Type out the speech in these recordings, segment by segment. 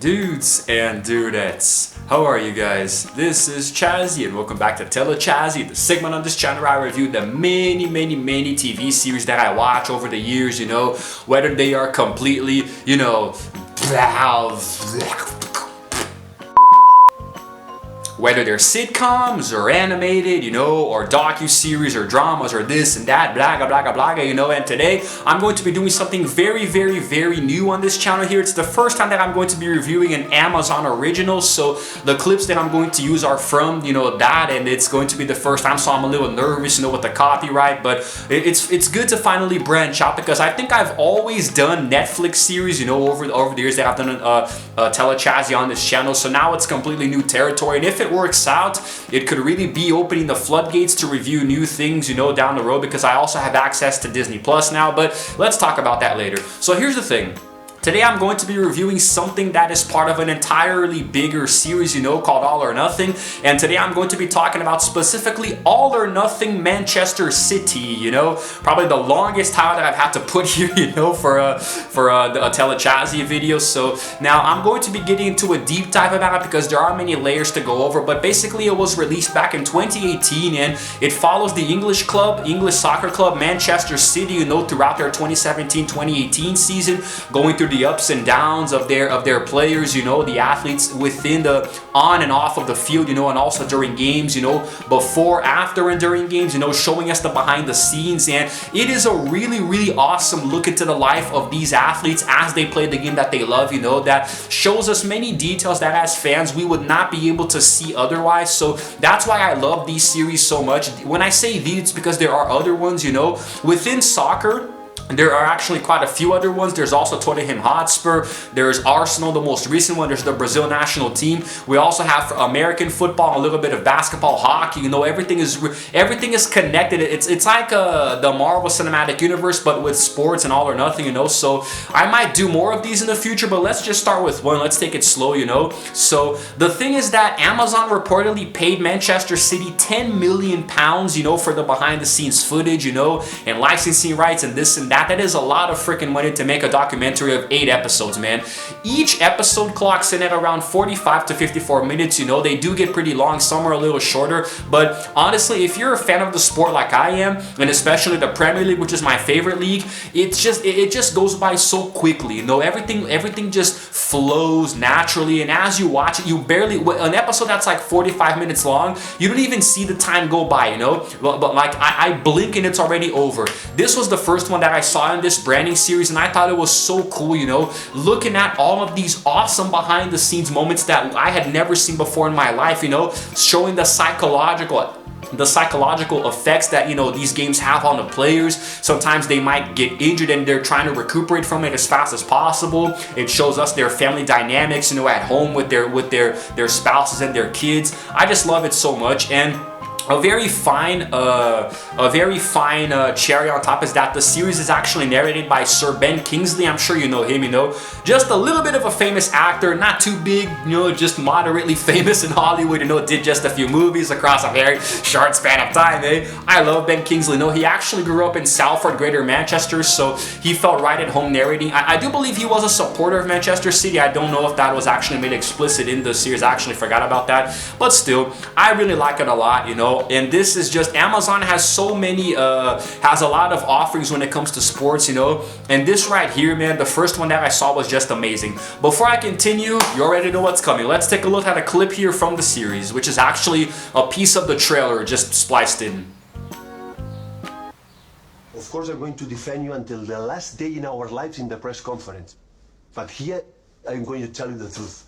Dudes and dudettes, how are you guys? This is Chazzy and welcome back to Chazzy, the segment on this channel where I review the many TV series that I watch over the years, whether they are completely, whether they're sitcoms or animated, or docu-series or dramas or this and that, blah, and today I'm going to be doing something very new on this channel here. It's the first time that I'm going to be reviewing an Amazon original, so the clips that I'm going to use are from, that, and it's going to be the first time, so I'm a little nervous, with the copyright, but it's good to finally branch out because I think I've always done Netflix series, over the years that I've done Chazzy on this channel, so now it's completely new territory, and if it works out, it could really be opening the floodgates to review new things, down the road, because I also have access to Disney Plus now, but let's talk about that later. So here's the thing. Today I'm going to be reviewing something that is part of an entirely bigger series, called All or Nothing. And today I'm going to be talking about specifically All or Nothing Manchester City, probably the longest title that I've had to put here, for a Chazzy video. So now I'm going to be getting into a deep dive about it because there are many layers to go over, but basically it was released back in 2018 and it follows the English soccer club Manchester City, throughout their 2017-2018 season, going through the ups and downs of their players, the athletes within the on and off of the field, and also during games, before, after, and during games, showing us the behind the scenes. And it is a really awesome look into the life of these athletes as they play the game that they love, that shows us many details that as fans we would not be able to see otherwise. So that's why I love these series so much. When I say these, it's because there are other ones, within soccer. There are actually quite a few other ones. There's also Tottenham Hotspur. There's Arsenal, the most recent one. There's the Brazil national team. We also have American football, a little bit of basketball, hockey. Everything is connected. It's like the Marvel Cinematic Universe, but with sports and All or Nothing. So I might do more of these in the future, but let's just start with one. Let's take it slow. So the thing is that Amazon reportedly paid Manchester City £10 million, for the behind-the-scenes footage, and licensing rights and this and that. That is a lot of freaking money to make a documentary of 8 episodes, man. Each episode clocks in at around 45 to 54 minutes, They do get pretty long, some are a little shorter, but honestly, if you're a fan of the sport like I am, and especially the Premier League, which is my favorite league, it just goes by so quickly, everything just flows naturally, and as you watch it, an episode that's like 45 minutes long, you don't even see the time go by, but like I blink and it's already over. This was the first one that I saw in this branding series, and I thought it was so cool, looking at all of these awesome behind the scenes moments that I had never seen before in my life, showing the psychological effects that these games have on the players. Sometimes they might get injured and they're trying to recuperate from it as fast as possible. It shows us their family dynamics, at home with their spouses and their kids. I just love it so much. And a very fine cherry on top is that the series is actually narrated by Sir Ben Kingsley. I'm sure you know him, just a little bit of a famous actor, not too big, just moderately famous in Hollywood, did just a few movies across a very short span of time, eh? I love Ben Kingsley. He actually grew up in Salford, Greater Manchester, so he felt right at home narrating. I do believe he was a supporter of Manchester City. I don't know if that was actually made explicit in the series. I actually forgot about that, but still, I really like it a lot, and this is just, Amazon has so many, has a lot of offerings when it comes to sports, and this right here, man, the first one that I saw was just amazing. Before I continue, you already know what's coming. Let's take a look at a clip here from the series, which is actually a piece of the trailer just spliced in. Of course, I'm going to defend you until the last day in our lives in the press conference. But here, I'm going to tell you the truth.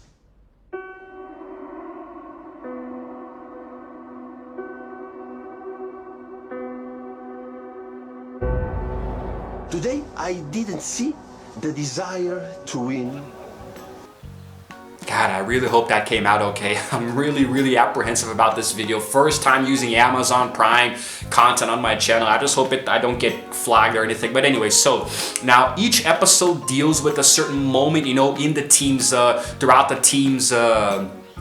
Today, I didn't see the desire to win. God, I really hope that came out okay. I'm really apprehensive about this video. First time using Amazon Prime content on my channel. I just hope I don't get flagged or anything. But anyway, so now each episode deals with a certain moment, in the team's, throughout the team's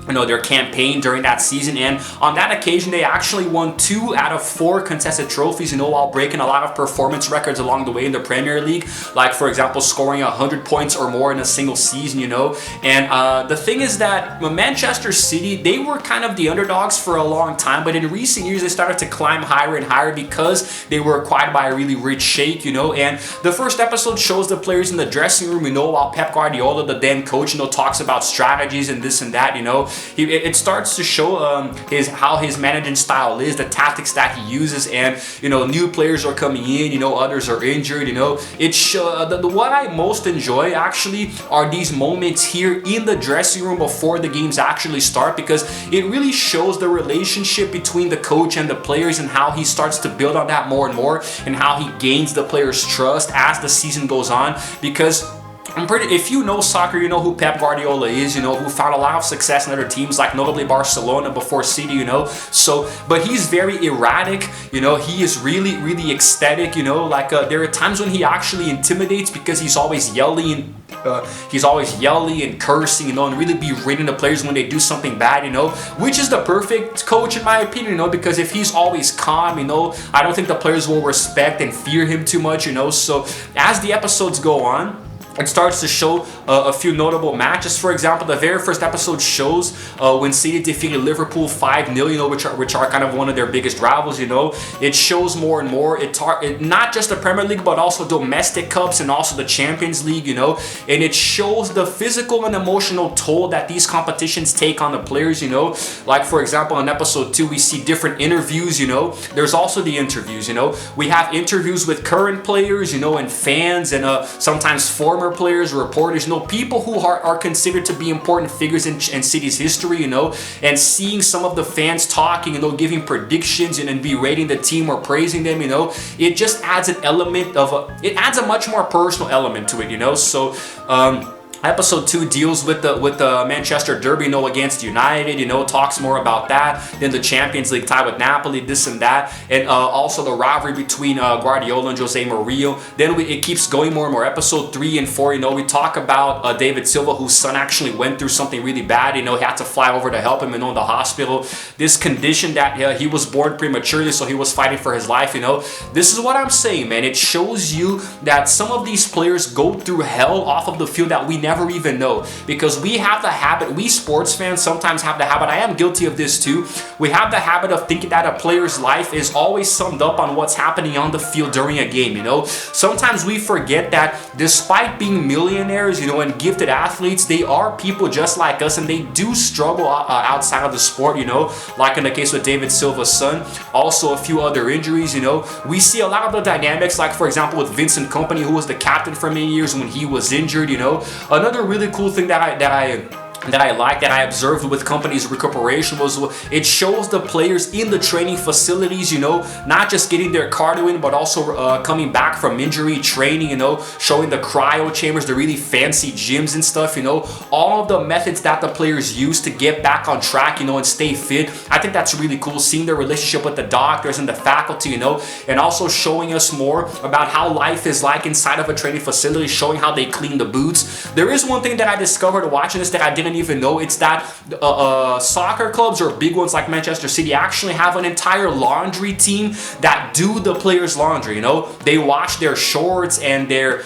their campaign during that season, and on that occasion they actually won 2 out of 4 contested trophies, while breaking a lot of performance records along the way in the Premier League, like for example scoring 100 points or more in a single season, and the thing is that Manchester City, they were kind of the underdogs for a long time, but in recent years they started to climb higher and higher because they were acquired by a really rich sheikh, and the first episode shows the players in the dressing room, while Pep Guardiola, the then coach, talks about strategies and this and that, it starts to show how his managing style is, the tactics that he uses, and new players are coming in, others are injured, what I most enjoy actually are these moments here in the dressing room before the games actually start, because it really shows the relationship between the coach and the players and how he starts to build on that more and more, and how he gains the players' trust as the season goes on. Because if you know soccer, you know who Pep Guardiola is, who found a lot of success in other teams, like notably Barcelona before City, but he's very erratic, he is really, really ecstatic, there are times when he actually intimidates because he's always yelling and cursing, and really berating the players when they do something bad, which is the perfect coach in my opinion, because if he's always calm, I don't think the players will respect and fear him too much, so as the episodes go on, it starts to show a few notable matches. For example, the very first episode shows when City defeated Liverpool 5-0, which are kind of one of their biggest rivals. It shows more and more. Not just the Premier League, but also domestic cups and also the Champions League. And it shows the physical and emotional toll that these competitions take on the players. Like for example, in episode 2, we see different interviews. There's also the interviews. We have interviews with current players. And fans, and sometimes former players, reporters, people who are considered to be important figures in City's history, and seeing some of the fans talking, giving predictions and berating the team or praising them, it just adds an element it adds a much more personal element to it, so Episode 2 deals with the Manchester Derby, against United, talks more about that. Then the Champions League tie with Napoli, this and that. And also the rivalry between Guardiola and Jose Mourinho. Then it keeps going more and more. Episode 3 and 4, we talk about David Silva, whose son actually went through something really bad. He had to fly over to help him, in the hospital. This condition that he was born prematurely, so he was fighting for his life, This is what I'm saying, man. It shows you that some of these players go through hell off of the field that we never even know, because we have the habit, we sports fans sometimes have the habit, I am guilty of this too, we have the habit of thinking that a player's life is always summed up on what's happening on the field during a game, Sometimes we forget that despite being millionaires, and gifted athletes, they are people just like us, and they do struggle outside of the sport, like in the case with David Silva's son, also a few other injuries, We see a lot of the dynamics, like for example with Vincent Kompany, who was the captain for many years when he was injured, Another really cool thing that I observed with Kompany's recuperation was it shows the players in the training facilities, not just getting their cardio in, but also coming back from injury, training, showing the cryo chambers, the really fancy gyms and stuff, all of the methods that the players use to get back on track, and stay fit. I think that's really cool, seeing the relationship with the doctors and the faculty, and also showing us more about how life is like inside of a training facility, showing how they clean the boots. There is one thing that I discovered watching this that I didn't even know. It's that soccer clubs or big ones like Manchester City actually have an entire laundry team that do the players' laundry. They wash their shorts and their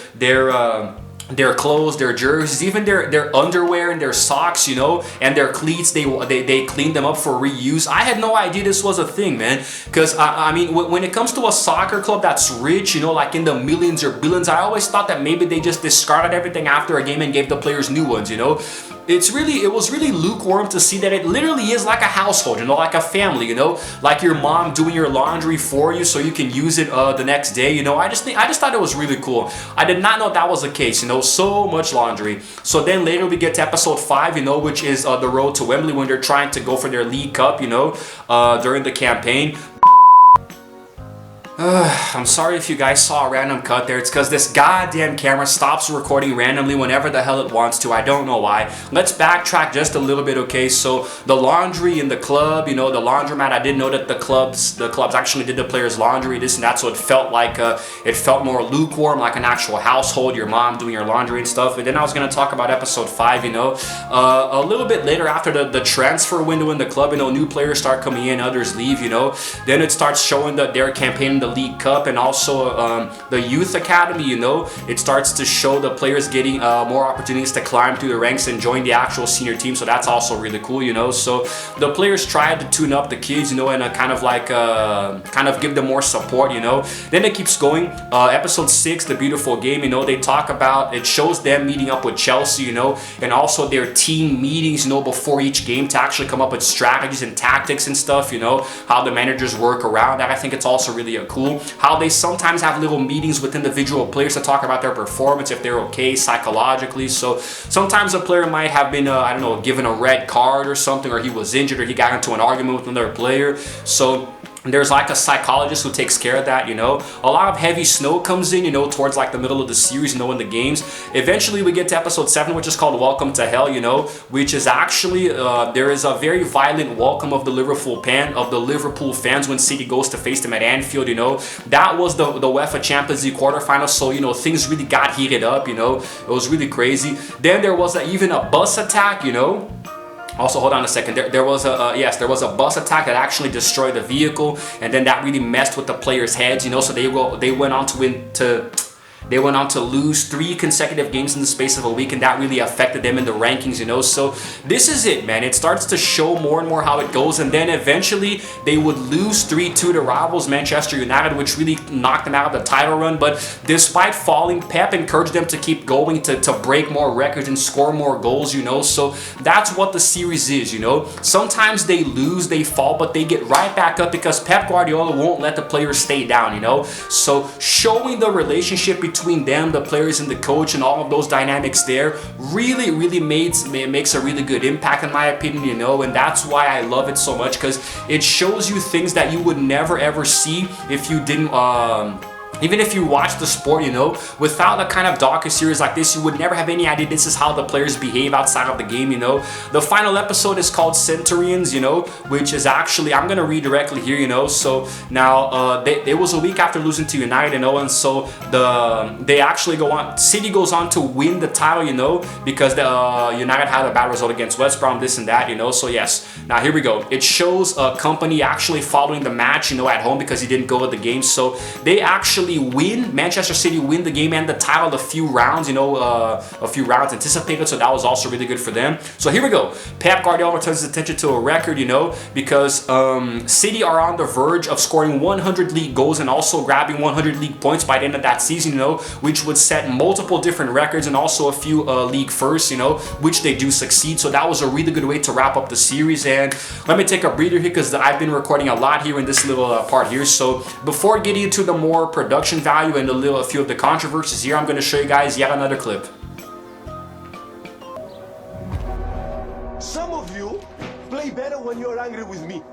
clothes, their jerseys, even their underwear and their socks, and their cleats, they clean them up for reuse. I had no idea this was a thing, man, because I mean, when it comes to a soccer club that's rich, like in the millions or billions, I always thought that maybe they just discarded everything after a game and gave the players new ones, It was really lukewarm to see that it literally is like a household, like a family, like your mom doing your laundry for you so you can use it the next day, I just thought it was really cool. I did not know that was the case, so much laundry. So then later we get to episode 5, which is the road to Wembley, when they're trying to go for their League Cup, during the campaign. I'm sorry if you guys saw a random cut there. It's because this goddamn camera stops recording randomly whenever the hell it wants to. I don't know why. Let's backtrack just a little bit, okay? So the laundry in the club, you know, the laundromat. I didn't know that the clubs actually did the players' laundry, this and that. So it felt like it felt more lukewarm, like an actual household. Your mom doing your laundry and stuff. And then I was gonna talk about episode 5. You know, a little bit later after the transfer window in the club. You know, new players start coming in, others leave. You know, then it starts showing that they're campaigning the League Cup and also the youth academy. You know, it starts to show the players getting more opportunities to climb through the ranks and join the actual senior team, so that's also really cool. You know, so the players tried to tune up the kids, you know, and kind of like kind of give them more support. You know, then it keeps going. Episode 6, the beautiful game. You know, they talk about, it shows them meeting up with Chelsea, you know, and also their team meetings, you know, before each game to actually come up with strategies and tactics and stuff. You know, how the managers work around that. I think it's also really cool how they sometimes have little meetings with individual players to talk about their performance, if they're okay psychologically. So sometimes a player might have been I don't know, given a red card or something, or he was injured, or he got into an argument with another player. So there's like a psychologist who takes care of that. You know, a lot of heavy snow comes in, you know, towards like the middle of the series, you know, in the games. Eventually we get to episode 7, which is called Welcome to Hell, you know, which is actually there is a very violent welcome of the Liverpool fans when City goes to face them at Anfield. You know, that was the UEFA Champions League quarterfinals, so you know, things really got heated up. You know, it was really crazy. Then there was even a bus attack, you know. Also, hold on a second. There was a bus attack that actually destroyed the vehicle, and then that really messed with the players' heads. You know, so they went on to lose 3 consecutive games in the space of a week, and that really affected them in the rankings, you know. So this is it, man. It starts to show more and more how it goes, and then eventually they would lose 3-2 to rivals Manchester United, which really knocked them out of the title run. But despite falling, Pep encouraged them to keep going, to break more records and score more goals, you know. So that's what the series is, you know. Sometimes they lose, they fall, but they get right back up because Pep Guardiola won't let the players stay down, you know. So showing the relationship between them, the players and the coach, and all of those dynamics there really makes a really good impact, in my opinion, you know. And that's why I love it so much, because it shows you things that you would never ever see if you didn't even if you watch the sport, you know. Without a kind of docu-series like this, you would never have any idea this is how the players behave outside of the game, you know. The final episode is called Centurions, you know, which is actually, I'm gonna read directly here, you know. So now it was a week after losing to United, you know, and so they actually City goes on to win the title, you know, because the United had a bad result against West Brom, this and that, you know. So yes, now here we go. It shows a company actually following the match, you know, at home, because he didn't go to the game. So they actually win, Manchester City win the game and the title a few rounds, you know, a few rounds anticipated, so that was also really good for them. So here we go. Pep Guardiola turns his attention to a record, you know, because City are on the verge of scoring 100 league goals and also grabbing 100 league points by the end of that season, you know, which would set multiple different records and also a few league firsts, you know, which they do succeed. So that was a really good way to wrap up the series. And let me take a breather here, because I've been recording a lot here in this little part here. So before getting into the more production value and a few of the controversies here, I'm going to show you guys yet another clip. Some of you play better when you're angry with me.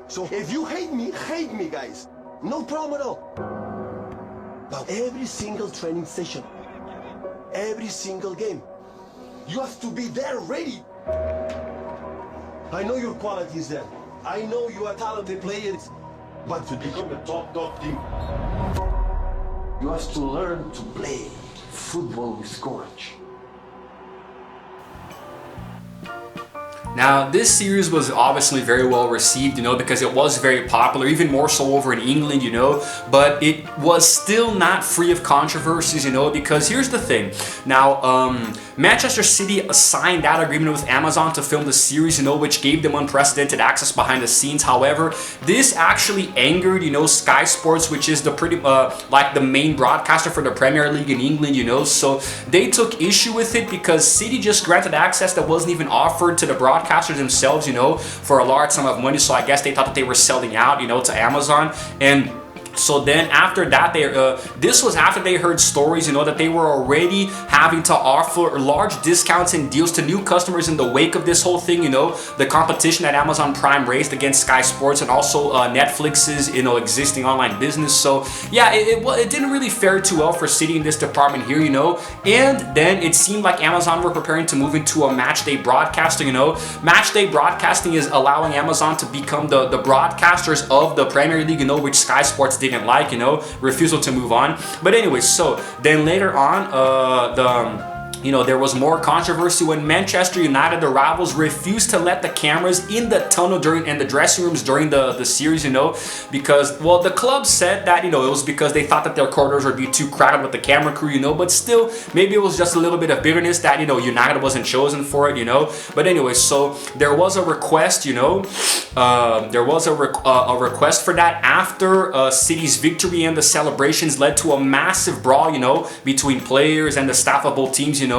So if you hate me, guys. No problem at all. But every single training session, every single game, you have to be there ready. I know your quality is there. I know you are talented players, but to become a top team, you have to learn to play football with courage. Now, this series was obviously very well received, you know, because it was very popular, even more so over in England, you know, but it was still not free of controversies, you know, because here's the thing. Now, Manchester City signed that agreement with Amazon to film the series, you know, which gave them unprecedented access behind the scenes. However, this actually angered, you know, Sky Sports, which is the like the main broadcaster for the Premier League in England, you know, so they took issue with it because City just granted access that wasn't even offered to the broadcasters themselves, you know, for a large sum of money. So I guess they thought that they were selling out, you know, to Amazon. And So then after that, this was after they heard stories, you know, that they were already having to offer large discounts and deals to new customers in the wake of this whole thing, you know, the competition that Amazon Prime raised against Sky Sports and also Netflix's, you know, existing online business. So yeah, it didn't really fare too well for City in this department here, you know. And then it seemed like Amazon were preparing to move into a match day broadcasting, you know. Match day broadcasting is allowing Amazon to become the broadcasters of the Premier League, you know, which Sky Sports didn't like, you know, refusal to move on. But anyway, so then later on, you know, there was more controversy when Manchester United, the rivals, refused to let the cameras in the tunnel and the dressing rooms during the series, you know, because, well, the club said that, you know, it was because they thought that their corridors would be too crowded with the camera crew, you know, but still, maybe it was just a little bit of bitterness that, you know, United wasn't chosen for it, you know. But anyway, so there was a request, you know, there was a request for that after City's victory, and the celebrations led to a massive brawl, you know, between players and the staff of both teams, you know.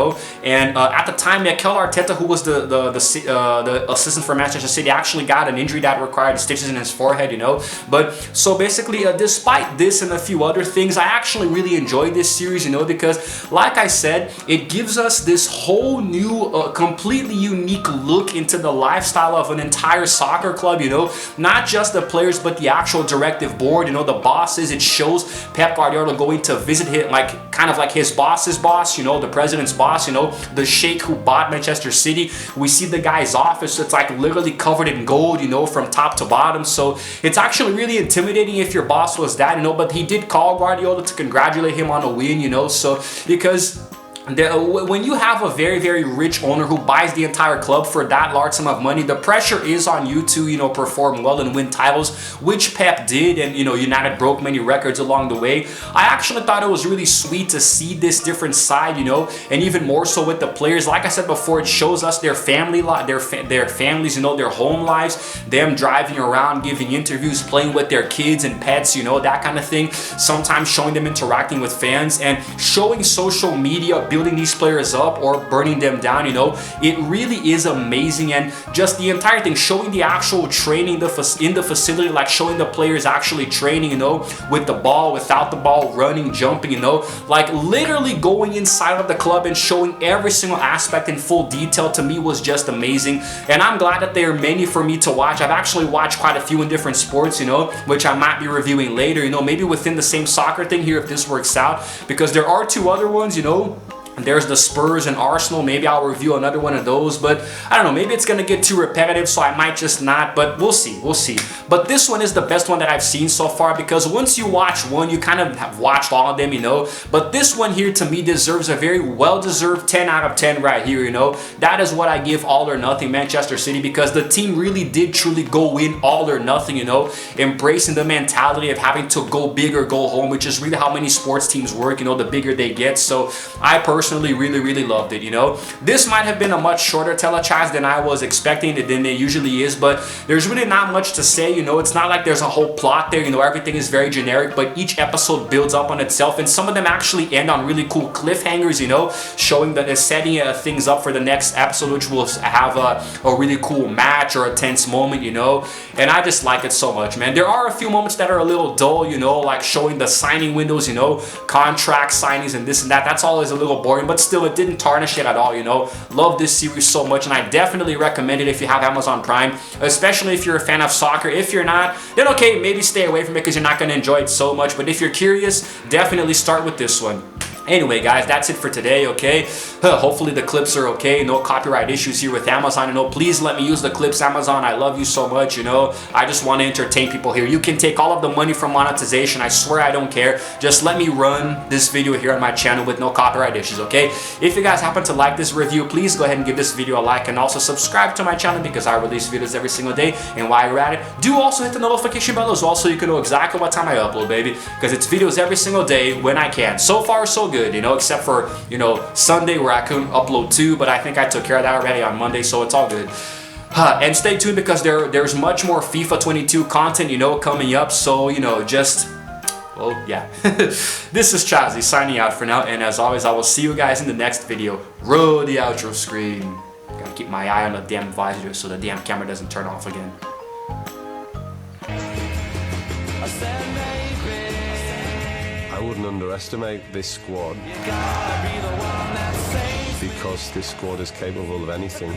And at the time, Mikel Arteta, who was the assistant for Manchester City, actually got an injury that required stitches in his forehead, you know. But so basically, despite this and a few other things, I actually really enjoyed this series, you know, because like I said, it gives us this whole new, completely unique look into the lifestyle of an entire soccer club, you know, not just the players, but the actual directive board, you know, the bosses. It shows Pep Guardiola going to visit him, like kind of like his boss's boss, you know, the president's boss, you know, the sheikh who bought Manchester City. We see the guy's office. It's like literally covered in gold, you know, from top to bottom. So it's actually really intimidating if your boss was that, you know, but he did call Guardiola to congratulate him on a win, you know, so because when you have a very, very rich owner who buys the entire club for that large sum of money, the pressure is on you to, you know, perform well and win titles, which Pep did, and, you know, United broke many records along the way. I actually thought it was really sweet to see this different side, you know, and even more so with the players. Like I said before, it shows us their family life, their families, you know, their home lives, them driving around, giving interviews, playing with their kids and pets, you know, that kind of thing. Sometimes showing them interacting with fans and showing social media building these players up or burning them down, you know. It really is amazing. And just the entire thing, showing the actual training in the facility, like showing the players actually training, you know, with the ball, without the ball, running, jumping, you know, like literally going inside of the club and showing every single aspect in full detail, to me was just amazing. And I'm glad that there are many for me to watch. I've actually watched quite a few in different sports, you know, which I might be reviewing later, you know, maybe within the same soccer thing here if this works out, because there are two other ones, you know. There's the Spurs and Arsenal. Maybe I'll review another one of those, but I don't know, maybe it's gonna get too repetitive, so I might just not, but we'll see. But this one is the best one that I've seen so far, because once you watch one, you kind of have watched all of them, you know. But this one here, to me, deserves a very well-deserved 10 out of 10 right here, you know. That is what I give All or Nothing Manchester City, because the team really did truly go in all or nothing, you know, embracing the mentality of having to go big or go home, which is really how many sports teams work, you know, the bigger they get. So I personally really loved it, you know. This might have been a much shorter telecast than I was expecting than it usually is, but there's really not much to say, you know. It's not like there's a whole plot there, you know. Everything is very generic, but each episode builds up on itself, and some of them actually end on really cool cliffhangers, you know, showing that they're setting things up for the next episode, which will have a really cool match or a tense moment, you know. And I just like it so much, man. There are a few moments that are a little dull, you know, like showing the signing windows, you know, contract signings and this and that. That's always a little boring, but still, it didn't tarnish it at all, you know. Love this series so much, and I definitely recommend it if you have Amazon Prime, especially if you're a fan of soccer. If you're not, then okay, maybe stay away from it because you're not going to enjoy it so much. But if you're curious, definitely start with this one. Anyway, guys, that's it for today, okay? Hopefully the clips are okay. No copyright issues here with Amazon. You know, please let me use the clips, Amazon. I love you so much, you know. I just want to entertain people here. You can take all of the money from monetization. I swear I don't care. Just let me run this video here on my channel with no copyright issues, okay? If you guys happen to like this review, please go ahead and give this video a like, and also subscribe to my channel because I release videos every single day. And while you're at it, do also hit the notification bell as well so you can know exactly what time I upload, baby, because it's videos every single day when I can. So far, so good, you know, except for, you know, Sunday where I couldn't upload 2, but I think I took care of that already on Monday, so it's all good. And stay tuned because there's much more FIFA 22 content, you know, coming up, so, you know, just, well, yeah. This is Chazzy signing out for now, and as always, I will see you guys in the next video. Roll the outro screen. Gotta keep my eye on the damn visor so the damn camera doesn't turn off again. wouldn't underestimate this squad because this squad is capable of anything.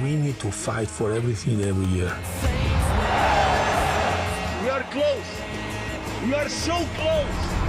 We need to fight for everything every year. We are close. We are so close.